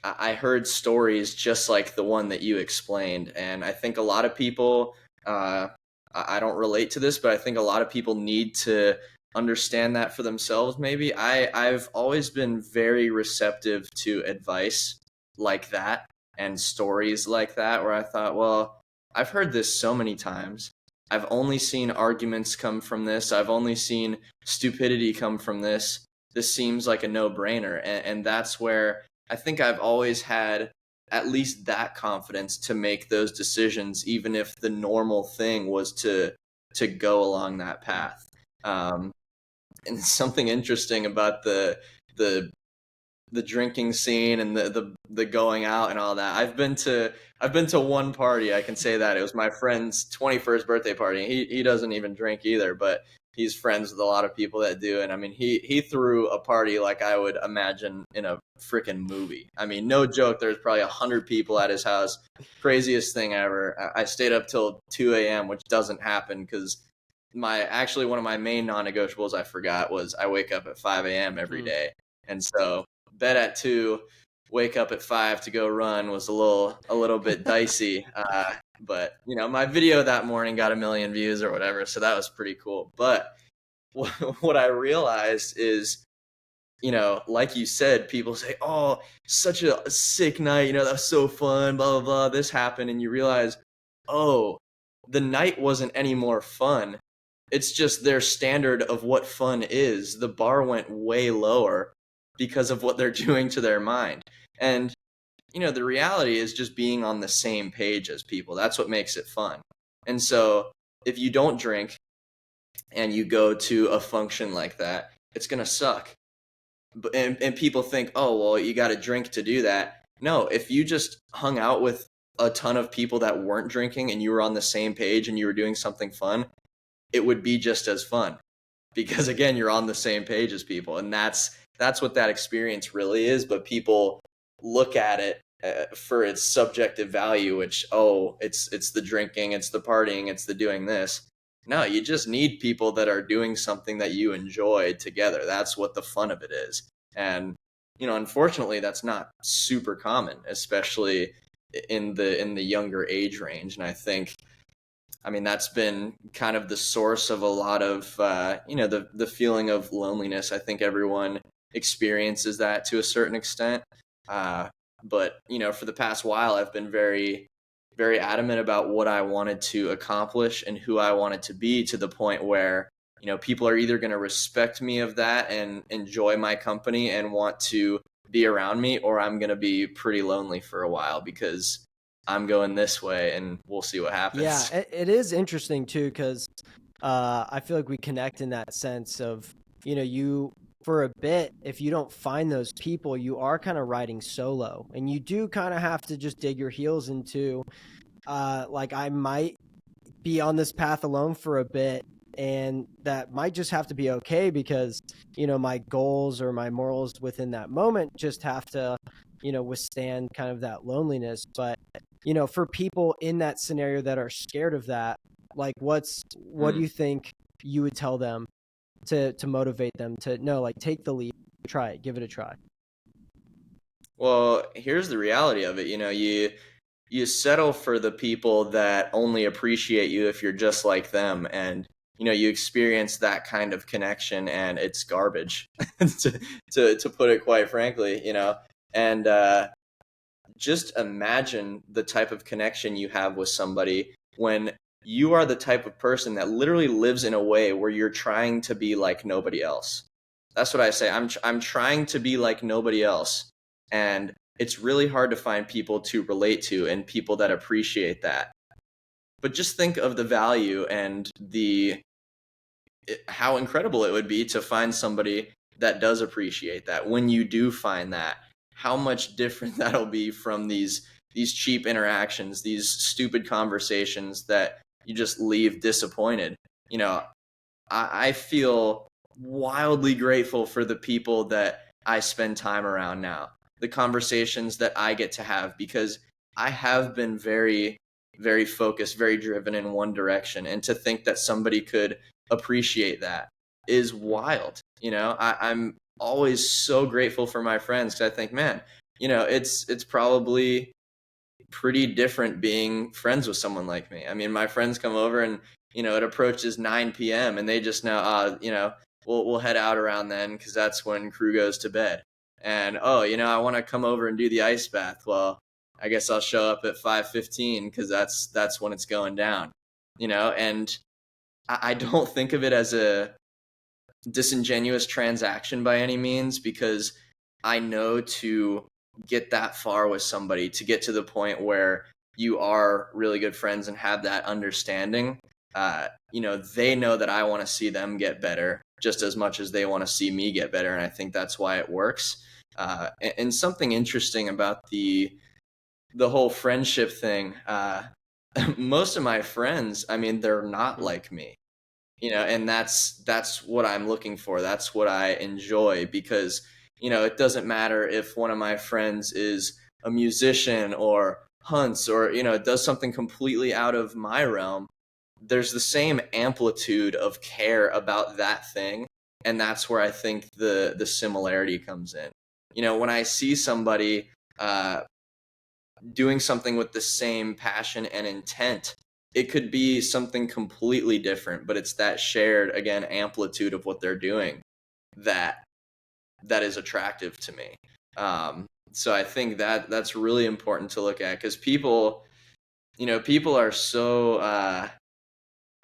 I heard stories just like the one that you explained, and I think a lot of people, I don't relate to this, but I think a lot of people need to understand that for themselves. Maybe I've always been very receptive to advice like that and stories like that, where I thought, well, I've heard this so many times. I've only seen arguments come from this. I've only seen stupidity come from this. This seems like a no-brainer, and that's where I think I've always had at least that confidence to make those decisions, even if the normal thing was to go along that path. Um, and something interesting about the the drinking scene and the going out and all that. I've been to one party, I can say that. It was my friend's 21st birthday party. He doesn't even drink either, but he's friends with a lot of people that do. And I mean, he threw a party like I would imagine in a freaking movie. I mean, no joke, there's probably 100 people at his house. Craziest thing ever. I stayed up till 2 a.m., which doesn't happen because one of my main non-negotiables I forgot was I wake up at 5 a.m. every day. And so bed at 2, wake up at 5 to go run was a little bit dicey. But my video that morning got 1 million views or whatever, so that was pretty cool. But what I realized is, like you said, people say, "Oh, such a sick night. That was so fun. Blah blah blah. This happened," and you realize, oh, the night wasn't any more fun. It's just their standard of what fun is. The bar went way lower because of what they're doing to their mind. And, the reality is just being on the same page as people. That's what makes it fun. And so if you don't drink and you go to a function like that, it's going to suck. And people think, oh, well, you got to drink to do that. No, if you just hung out with a ton of people that weren't drinking and you were on the same page and you were doing something fun, it would be just as fun, because again, you're on the same page as people, and that's what that experience really is. But people look at it for its subjective value, which, oh, it's the drinking, it's the partying, it's the doing this. No, you just need people that are doing something that you enjoy together. That's what the fun of it is. And unfortunately, that's not super common, especially in the younger age range. And I mean, that's been kind of the source of a lot of, the feeling of loneliness. I think everyone experiences that to a certain extent. But, for the past while, I've been very, very adamant about what I wanted to accomplish and who I wanted to be, to the point where, people are either going to respect me of that and enjoy my company and want to be around me, or I'm going to be pretty lonely for a while because I'm going this way, and we'll see what happens. Yeah, it is interesting too, because I feel like we connect in that sense of, you, for a bit, if you don't find those people, you are kind of riding solo, and you do kind of have to just dig your heels into, like, I might be on this path alone for a bit, and that might just have to be okay, because my goals or my morals within that moment just have to withstand kind of that loneliness. But for people in that scenario that are scared of that, like, what do you think you would tell them to motivate them to, no, like, take the leap, try it, give it a try? Well, here's the reality of it. You settle for the people that only appreciate you if you're just like them, and you experience that kind of connection, and it's garbage, to put it quite frankly. And just imagine the type of connection you have with somebody when you are the type of person that literally lives in a way where you're trying to be like nobody else. That's what I say. I'm trying to be like nobody else. And it's really hard to find people to relate to and people that appreciate that. But just think of the value and how incredible it would be to find somebody that does appreciate that. When you do find that, how much different that'll be from these cheap interactions, these stupid conversations that you just leave disappointed. You know, I feel wildly grateful for the people that I spend time around now, the conversations that I get to have, because I have been very, very focused, very driven in one direction. And to think that somebody could appreciate that is wild. I'm always so grateful for my friends because I think, man, it's probably pretty different being friends with someone like me. I mean, my friends come over and, it approaches 9 p.m. and they just know, we'll head out around then because that's when crew goes to bed. And, I want to come over and do the ice bath. Well, I guess I'll show up at 5:15 because that's when it's going down, and I don't think of it as a disingenuous transaction by any means, because I know to get that far with somebody, to get to the point where you are really good friends and have that understanding, they know that I want to see them get better just as much as they want to see me get better. And I think that's why it works. And something interesting about the whole friendship thing, most of my friends, I mean, they're not like me, and that's what I'm looking for. That's what I enjoy, because it doesn't matter if one of my friends is a musician or hunts or does something completely out of my realm. There's the same amplitude of care about that thing, and that's where I think the similarity comes in. When I see somebody doing something with the same passion and intent, it could be something completely different, but it's that shared, again, amplitude of what they're doing that is attractive to me. So I think that's really important to look at, because people are so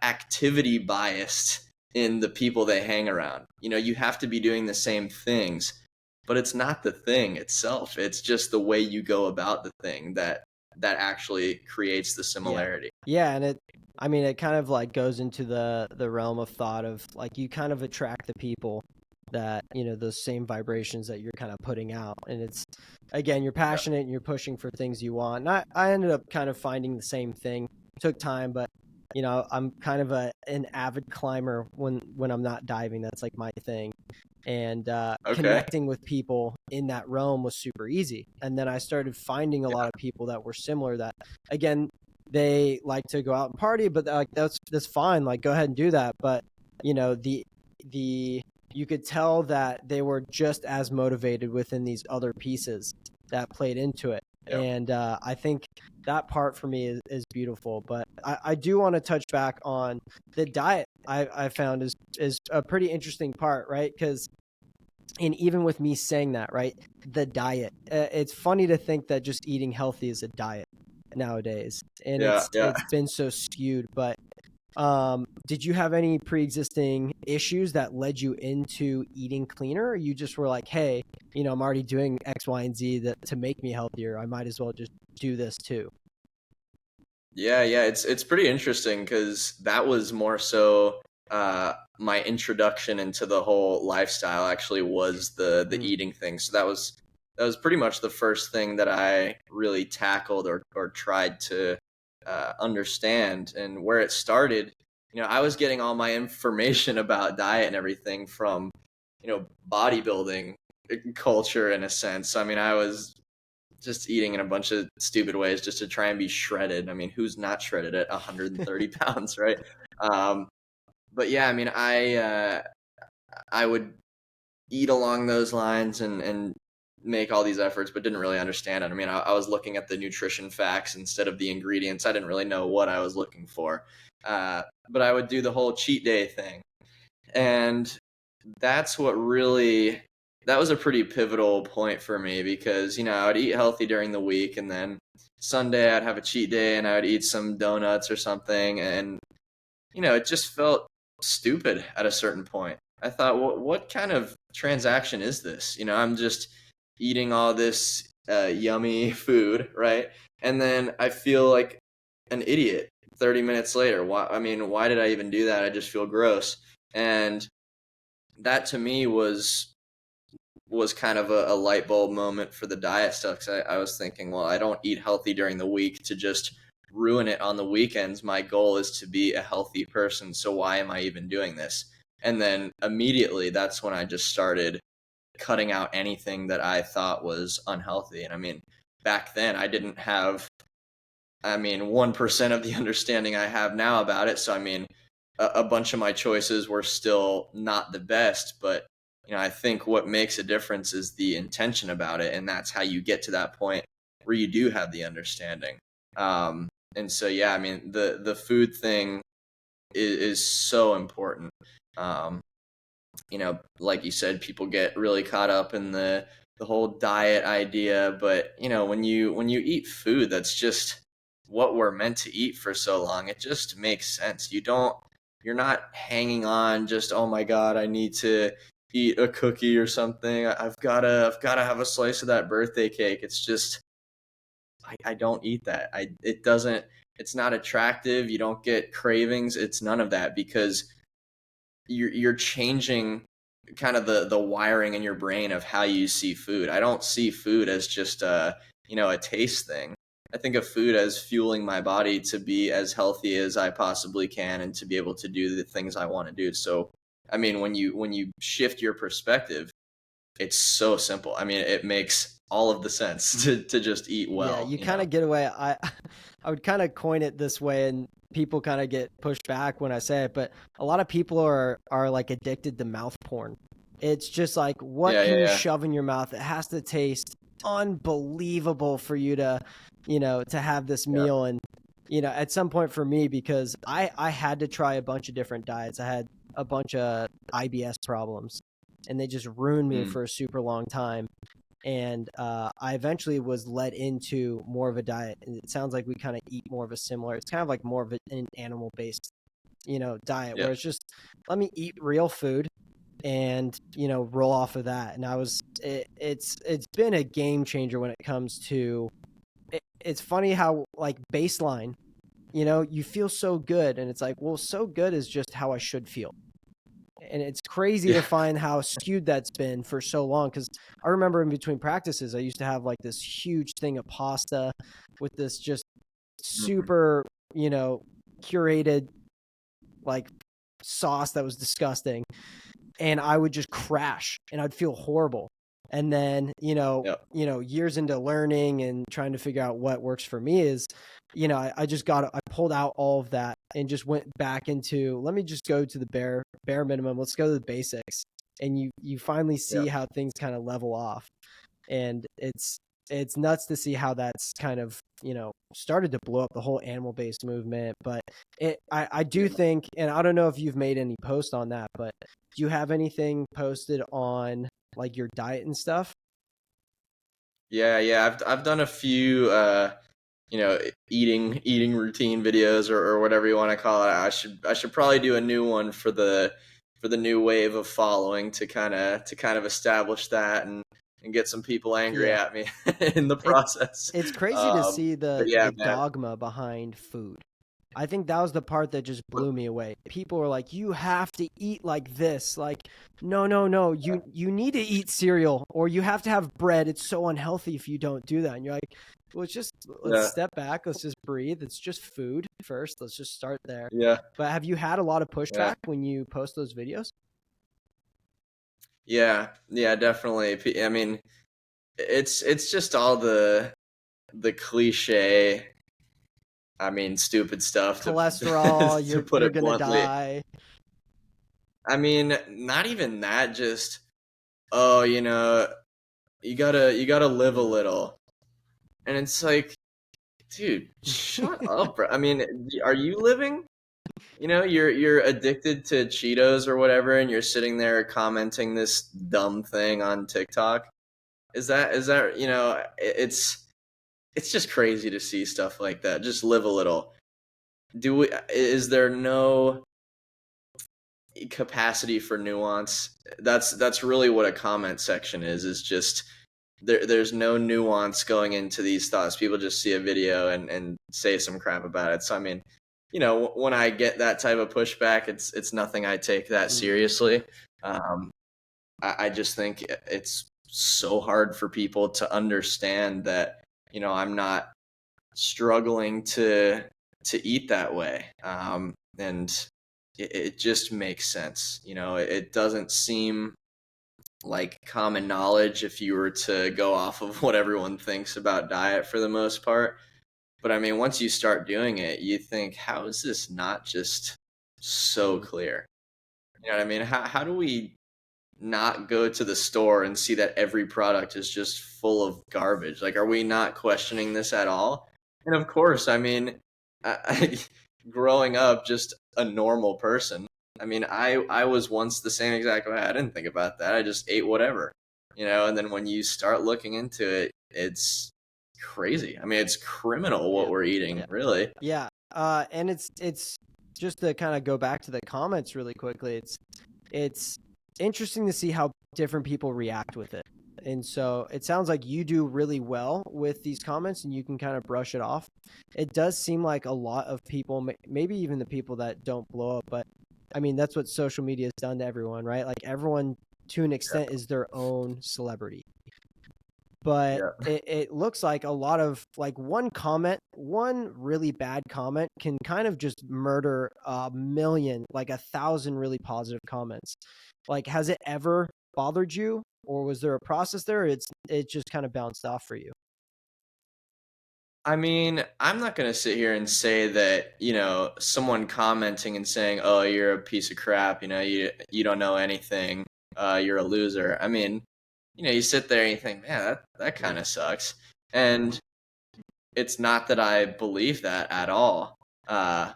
activity biased in the people they hang around. You have to be doing the same things, but it's not the thing itself. It's just the way you go about the thing that actually creates the similarity. Yeah, and it kind of like goes into the realm of thought of like you kind of attract the people that, those same vibrations that you're kind of putting out. And it's, again, you're passionate and you're pushing for things you want. And I ended up kind of finding the same thing. Took time, but I'm kind of an avid climber when I'm not diving. That's like my thing. And connecting with people in that realm was super easy. And then I started finding a lot of people that were similar, that, again, they like to go out and party, but like that's fine. Like, go ahead and do that. But the you could tell that they were just as motivated within these other pieces that played into it. Yep. And I think that part for me is beautiful. But I do want to touch back on the diet. I found is a pretty interesting part, right? Because, and even with me saying that, right, the diet, it's funny to think that just eating healthy is a diet nowadays, and it's been so skewed. But did you have any pre-existing issues that led you into eating cleaner, or you just were like, hey, I'm already doing X, Y, and Z to make me healthier, I might as well just do this too? Yeah, it's pretty interesting, because that was more so my introduction into the whole lifestyle actually was the eating thing. So that was pretty much the first thing that I really tackled or tried to understand. And where it started, I was getting all my information about diet and everything from bodybuilding culture, in a sense. I mean, I was just eating in a bunch of stupid ways just to try and be shredded. I mean, who's not shredded at 130 pounds, right? But yeah, I mean, I would eat along those lines and make all these efforts, but didn't really understand it. I mean, I was looking at the nutrition facts instead of the ingredients. I didn't really know what I was looking for. But I would do the whole cheat day thing. And that's what that was a pretty pivotal point for me, because, I would eat healthy during the week, and then Sunday I'd have a cheat day and I would eat some donuts or something, and it just felt stupid at a certain point. I thought, what kind of transaction is this? I'm just eating all this yummy food, right? And then I feel like an idiot 30 minutes later. Why did I even do that? I just feel gross. And that to me was kind of a light bulb moment for the diet stuff, because I was thinking, well, I don't eat healthy during the week to just ruin it on the weekends. My goal is to be a healthy person, so why am I even doing this? And then immediately that's when I just started cutting out anything that I thought was unhealthy. And back then I didn't have 1% of the understanding I have now about it. So a bunch of my choices were still not the best, but I think what makes a difference is the intention about it, and that's how you get to that point where you do have the understanding. And so, yeah, the food thing is so important. Um, like you said, people get really caught up in the whole diet idea, but when you eat food that's just what we're meant to eat for so long, it just makes sense. You're not hanging on just, oh my God, I need to eat a cookie or something. I've gotta have a slice of that birthday cake. It's just I don't eat that. It's not attractive. You don't get cravings. It's none of that, because you're changing kind of the wiring in your brain of how you see food. I don't see food as just a taste thing. I think of food as fueling my body to be as healthy as I possibly can and to be able to do the things I want to do. So, when you shift your perspective, it's so simple. It makes all of the sense to just eat Yeah, well, you kind of get away. I would kind of coin it this way, and people kind of get pushed back when I say it, but a lot of people are like addicted to mouth porn. It's just like, what Yeah, can yeah, you yeah. shove in your mouth? It has to taste unbelievable for you to, to have this Yeah. meal. And, at some point for me, because I had to try a bunch of different diets. I had a bunch of IBS problems, and they just ruined me Mm, for a super long time. And I eventually was led into more of a diet. And it sounds like we kind of eat more of a similar. It's kind of like more of an animal based, diet, yeah. where it's just, let me eat real food and roll off of that. And it's been a game changer when it comes to. It's funny how, like, baseline, you feel so good, and it's like, well, so good is just how I should feel. And it's crazy to Yeah. find how skewed that's been for so long. Because I remember in between practices, I used to have like this huge thing of pasta with this just Mhm. super, curated, like, sauce that was disgusting, and I would just crash and I'd feel horrible. And then, Yeah. years into learning and trying to figure out what works for me is, I pulled out all of that and just went back into, let me just go to the bare minimum. Let's go to the basics. And you finally Yeah. see how things kind of level off. And it's nuts to see how that's kind of, started to blow up the whole animal based movement. But I do Yeah. think, and I don't know if you've made any post on that, but do you have anything posted on like your diet and stuff? Yeah, yeah. I've done a few eating routine videos, or whatever you want to call it. I should probably do a new one for the new wave of following to kind of establish that, and get some people angry Yeah. at me in the It process. it's crazy to see But the yeah, man. dogma behind food. I think that was the part that just blew me away. People were like, "You have to eat like this." Like, no, no, no. You need to eat cereal, or you have to have bread. It's so unhealthy if you don't do that. And you're like, "Well, let's Yeah, step back. Let's just breathe. It's just food first. Let's just start there." yeah, But have you had a lot of yeah, pushback when you post those videos? yeah, yeah. Definitely. It's just all the cliche. Stupid stuff, to Cholesterol, to put you're it gonna bluntly. die. Not even that. Just, oh, you gotta live a little, and it's like, dude, shut up, bro. Are you living? You're addicted to Cheetos or whatever, and you're sitting there commenting this dumb thing on TikTok. Is that? It's it's just crazy to see stuff like that. Just live a little. Is there no capacity for nuance? That's really what a comment section is just there's no nuance going into these thoughts. People just see a video and say some crap about it. So I mean, when I get that type of pushback, it's nothing I take that seriously. I just think it's so hard for people to understand that, I'm not struggling to eat that way. And it just makes sense. It doesn't seem like common knowledge if you were to go off of what everyone thinks about diet for the most part. But I mean, once you start doing it, you think, how is this not just so clear? You know what I mean? How do we not go to the store and see that every product is just full of garbage? Like, are we not questioning this at all? And of course, I mean, growing up, just a normal person. I mean, I was once the same exact way. I didn't think about that. I just ate whatever, and then when you start looking into it, it's crazy. I mean, it's criminal what we're eating, really. Yeah. And it's just to kind of go back to the comments really quickly. It's interesting to see how different people react with it. And so it sounds like you do really well with these comments and you can kind of brush it off. It does seem like a lot of people, maybe even the people that don't blow up, but I mean, that's what social media has done to everyone, right? Like everyone to an extent is their own celebrity. But it looks like a lot of like one really bad comment can kind of just murder a million, like 1,000 really positive comments. Like, has it ever bothered you, or was there a process there? Or it just kind of bounced off for you? I mean, I'm not going to sit here and say that, someone commenting and saying, "Oh, you're a piece of crap, you don't know anything. You're a loser." I mean, you sit there and you think, "Man, that kind of sucks." And it's not that I believe that at all. I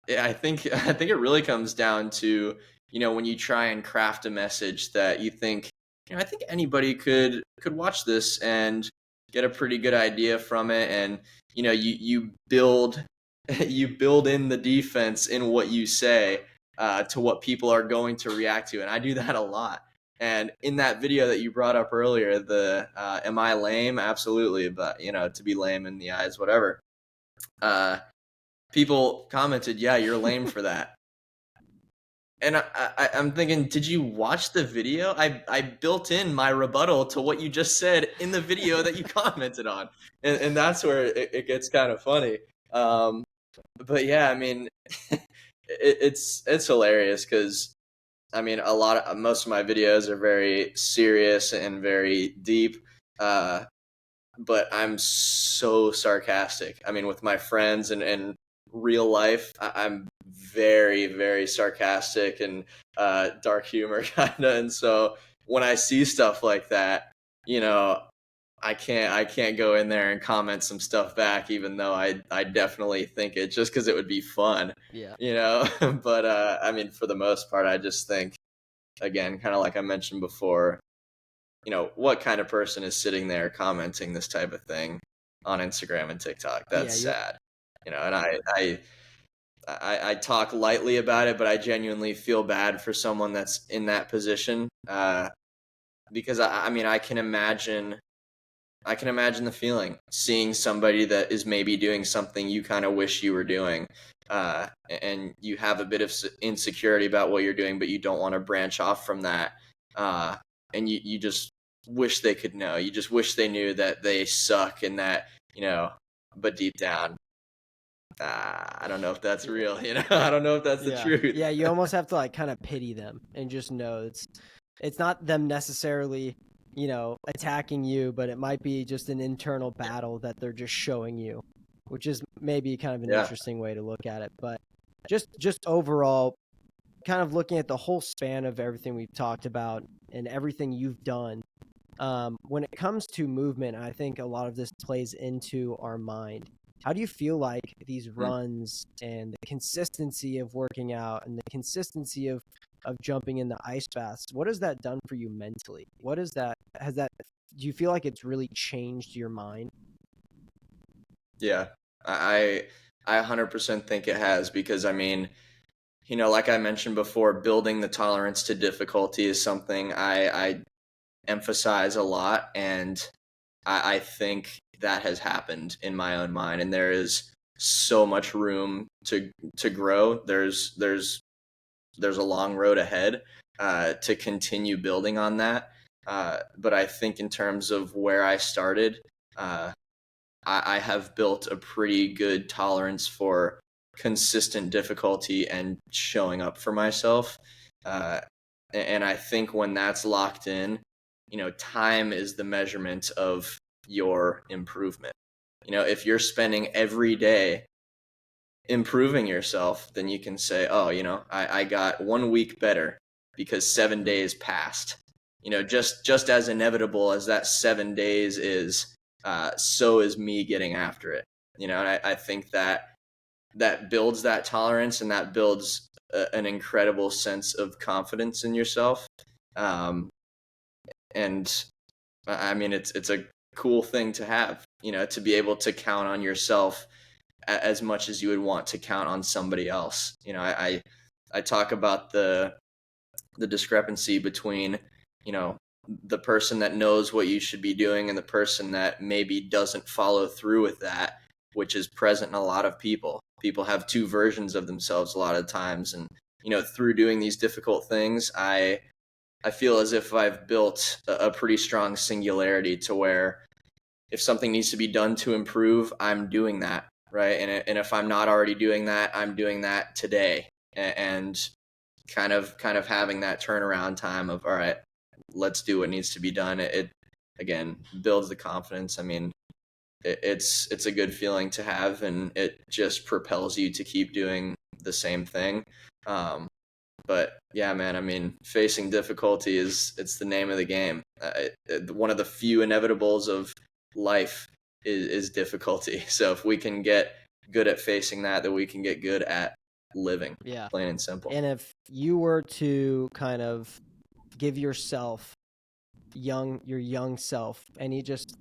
think it really comes down to, when you try and craft a message that you think, I think anybody could watch this and get a pretty good idea from it, and you build you build in the defense in what you say to what people are going to react to, and I do that a lot. And in that video that you brought up earlier, the am I lame? Absolutely, but to be lame in the eyes, whatever. People commented, "Yeah, you're lame for that." And I'm thinking, did you watch the video? I built in my rebuttal to what you just said in the video that you commented on, and that's where it gets kind of funny. But yeah, I mean, it's hilarious because I mean, most of my videos are very serious and very deep. But I'm so sarcastic. I mean, with my friends and real life, I'm very, very sarcastic and dark humor kind of. And so when I see stuff like that, you know, I can't go in there and comment some stuff back, even though I definitely think it, just because it would be fun, Yeah. But I mean, for the most part, I just think, again, kind of like I mentioned before, what kind of person is sitting there commenting this type of thing on Instagram and TikTok? That's sad. And I talk lightly about it, but I genuinely feel bad for someone that's in that position. Because I mean, I can imagine the feeling, seeing somebody that is maybe doing something you kind of wish you were doing, and you have a bit of insecurity about what you're doing, but you don't want to branch off from that, and you just wish they could know. You just wish they knew that they suck and that, but deep down, I don't know if that's real. I don't know if that's the truth. Yeah, you almost have to like kind of pity them and just know it's not them necessarily, attacking you, but it might be just an internal battle that they're just showing you, which is maybe kind of an interesting way to look at it. But just overall, kind of looking at the whole span of everything we've talked about and everything you've done, when it comes to movement, I think a lot of this plays into our mind. How do you feel like these runs and the consistency of working out and the consistency of jumping in the ice baths, what has that done for you mentally? Do you feel like it's really changed your mind? Yeah, I I 100% think it has, because I mean, like I mentioned before, building the tolerance to difficulty is something I emphasize a lot, and I think that has happened in my own mind, and there is so much room to grow. There's a long road ahead to continue building on that. But I think in terms of where I started, uh, I have built a pretty good tolerance for consistent difficulty and showing up for myself. Uh, and I think when that's locked in, time is the measurement of your improvement. If you're spending every day improving yourself, then you can say, oh, I got 1 week better because 7 days passed. Just as inevitable as that 7 days is, so is me getting after it. And I think that builds that tolerance, and that builds an incredible sense of confidence in yourself. Um, and I mean, it's a cool thing to have, to be able to count on yourself as much as you would want to count on somebody else. I talk about the discrepancy between, the person that knows what you should be doing and the person that maybe doesn't follow through with that, which is present in a lot of people. People have two versions of themselves a lot of times, and through doing these difficult things, I feel as if I've built a pretty strong singularity to where if something needs to be done to improve, I'm doing that, right? And if I'm not already doing that, I'm doing that today, and kind of having that turnaround time of, all right, let's do what needs to be done. It again builds the confidence. I mean, it's a good feeling to have, and it just propels you to keep doing the same thing. But yeah, man, I mean, facing difficulty it's the name of the game. One of the few inevitables of life is difficulty. So if we can get good at facing that, then we can get good at living, Yeah. plain and simple. And if you were to kind of give yourself your young self any just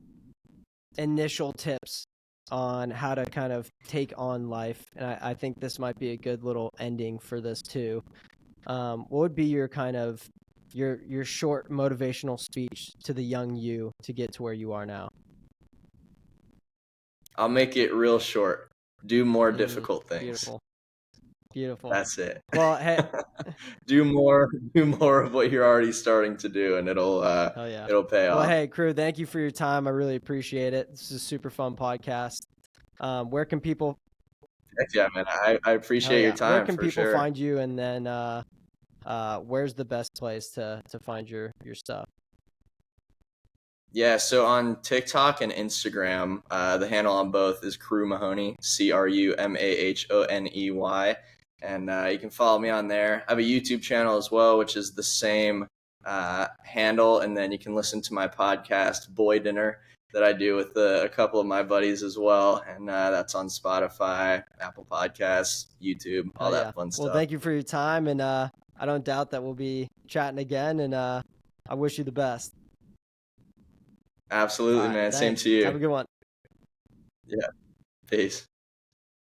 initial tips on how to kind of take on life, and I think this might be a good little ending for this too. What would be your kind of your short motivational speech to the young you to get to where you are now? I'll make it real short. Do more difficult things. Beautiful, beautiful. That's it. Well, hey, do more of what you're already starting to do, and hell yeah. it'll pay Well, off. hey, crew, thank you for your time. I really appreciate it. This is a super fun podcast. Where can people? Heck yeah, man. I Hell appreciate your yeah. Where time can for people sure. find you? And then, where's the best place to find your stuff? Yeah, so on TikTok and Instagram, the handle on both is Cru Mahoney, Crumahoney, and you can follow me on there. I have a YouTube channel as well, which is the same handle, and then you can listen to my podcast, Boy Dinner, that I do with a couple of my buddies as well, and that's on Spotify, Apple Podcasts, YouTube, all Hell yeah. that fun Well, stuff. thank you for your time, and I don't doubt that we'll be chatting again. And I wish you the best. Absolutely, All right, man. Same thanks. to you. Have a good one. Yeah, peace.